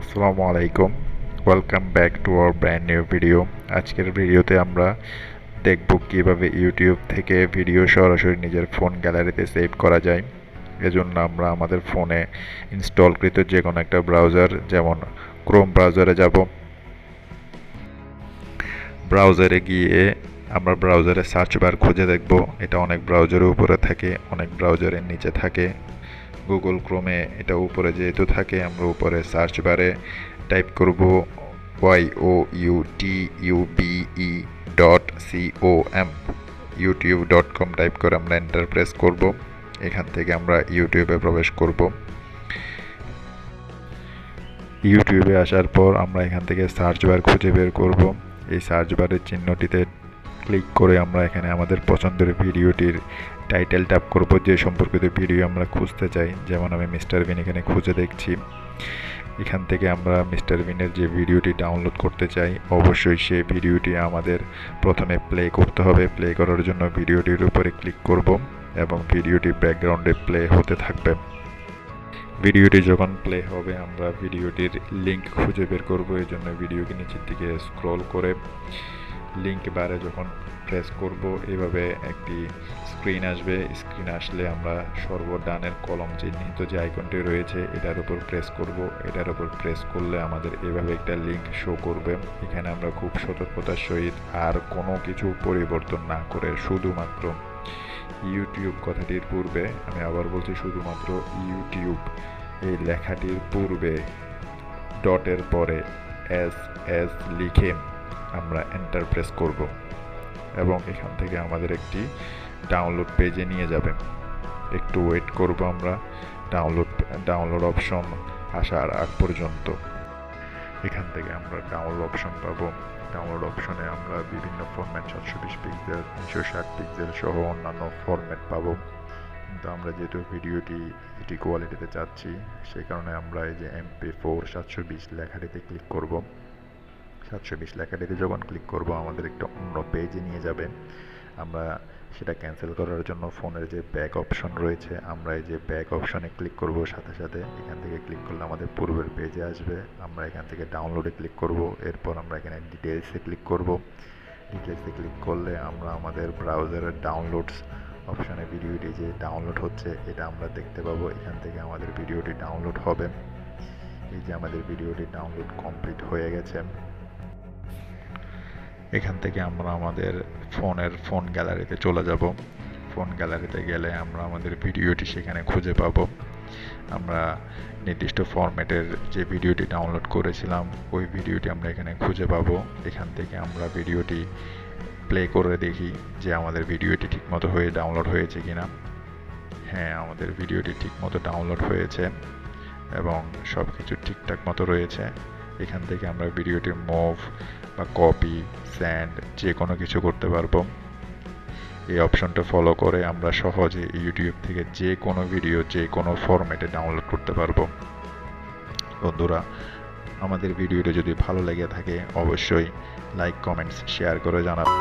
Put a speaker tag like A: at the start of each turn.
A: আসসালামু আলাইকুম, welcome back to our brand new video. আজকের ভিডিওতে আমরা দেখব কিভাবে ইউটিউব থেকে ভিডিও সরাসরি নিজের ফোন গ্যালারিতে সেভ করা যায়। এজন্য আমরা আমাদের ফোনে ইনস্টলকৃত যে কোনো একটা ব্রাউজার, যেমন ক্রোম ব্রাউজারে যাব। ব্রাউজারে গিয়ে আমরা ব্রাউজারে সার্চ বার খুঁজে দেখব। এটা অনেক ব্রাউজারের উপরে থাকে, অনেক ব্রাউজারের নিচে থাকে। গুগল ক্রোমে এটা উপরে যেহেতু থাকে, আমরা উপরে সার্চ বারে টাইপ করব youtube.com, youtube.com টাইপ করে আমরা এন্টার প্রেস করব। এখান থেকে আমরা ইউটিউবে প্রবেশ করব। ইউটিউবে আসার পর আমরা এখান থেকে সার্চ বার খুঁজে বের করব। এই সার্চ বারের চিহ্নটিতে ক্লিক করে আমরা এখানে আমাদের পছন্দের ভিডিওটির টাইটেল ট্যাপ করব, যে সম্পর্কিত ভিডিও আমরা খুঁজতে চাই। যেমন আমি মিস্টার বিন এখানে খুঁজে দেখছি। এখান থেকে আমরা মিস্টার বিনের যে ভিডিওটি ডাউনলোড করতে চাই, অবশ্যই সেই ভিডিওটি আমাদের প্রথমে প্লে করতে হবে। প্লে করার জন্য ভিডিওটির উপরে ক্লিক করব এবং ভিডিওটি ব্যাকগ্রাউন্ডে প্লে হতে থাকবে। ভিডিওটি যখন প্লে হবে আমরা ভিডিওটির লিঙ্ক খুঁজে বের করব। এই জন্য ভিডিওকে নিচের দিকে স্ক্রল করে লিঙ্ক বারে যখন প্রেস করব, এভাবে একটি স্ক্রিন আসবে। স্ক্রিন আসলে আমরা সর্বডানের কলম চিহ্নিত যে আইকনটি রয়েছে এটার উপর প্রেস করব। এটার উপর প্রেস করলে আমাদের এভাবে একটা লিঙ্ক শো করবে। এখানে আমরা খুব সতর্কতার সহিত আর কোনো কিছু পরিবর্তন না করে শুধুমাত্র ইউটিউব কথাটির পূর্বে, আমি আবার বলছি, শুধুমাত্র ইউটিউব এই লেখাটির পূর্বে ডটের পরে এস এস লিখে আমরা এন্টার প্রেস করব এবং এখান থেকে আমাদের একটি ডাউনলোড পেজে নিয়ে যাবে। একটু ওয়েট করব আমরা ডাউনলোড অপশন আসার আগ পর্যন্ত। এখান থেকে আমরা ডাউনলোড অপশন পাবো। ডাউনলোড অপশনে আমরা বিভিন্ন ফরম্যাট 720 পিক্সেল, 360 পিক্সেল সহ অন্যান্য ফরম্যাট পাবো। কিন্তু আমরা যেহেতু ভিডিওটি এইচডি কোয়ালিটিতে চাচ্ছি, সেই কারণে আমরা এই যে MP4 720 লেখাটিতে ক্লিক করব। 720 লেখাটিতে যখন ক্লিক করব আমাদের একটা অন্য পেজে নিয়ে যাবে। আমরা সেটা ক্যান্সেল করার জন্য ফোনের যে ব্যাক অপশন রয়েছে, আমরা এই যে ব্যাক অপশনে ক্লিক করব, সাথে সাথে এখান থেকে ক্লিক করলে আমাদের পূর্বের পেজে আসবে। আমরা এখান থেকে ডাউনলোডে ক্লিক করব। এরপর আমরা এখানে ডিটেলসে ক্লিক করব। ডিটেলসে ক্লিক করলে আমরা আমাদের ব্রাউজারের ডাউনলোডস অপশনে ভিডিওটি যে ডাউনলোড হচ্ছে এটা আমরা দেখতে পাবো। এখান থেকে আমাদের ভিডিওটি ডাউনলোড হবে। এই যে আমাদের ভিডিওটি ডাউনলোড কমপ্লিট হয়ে গেছে। এখান থেকে আমরা আমাদের ফোন গ্যালারিতে চলে যাব। ফোন গ্যালারিতে গেলে আমরা আমাদের ভিডিওটি সেখানে খুঁজে পাবো। আমরা নির্দিষ্ট ফরম্যাটের যে ভিডিওটি ডাউনলোড করেছিলাম ওই ভিডিওটি আমরা এখানে খুঁজে পাবো। এখান থেকে আমরা ভিডিওটি প্লে করে দেখি যে আমাদের ভিডিওটি ঠিকমতো হয়ে ডাউনলোড হয়েছে কিনা। হ্যাঁ, আমাদের ভিডিওটি ঠিকমতো ডাউনলোড হয়েছে এবং সব কিছু ঠিকঠাক মতো রয়েছে। এখান থেকে আমরা ভিডিওটি মুভ বা কপি, সেন্ড যে কোনো কিছু করতে পারবো। এই অপশনটা ফলো করে আমরা সহজে ইউটিউব থেকে যে কোনো ভিডিও যে কোনো ফরম্যাটে ডাউনলোড করতে পারবো। বন্ধুরা, আমাদের ভিডিওটা যদি ভালো লেগে থাকে অবশ্যই লাইক, কমেন্টস, শেয়ার করে জানাবেন।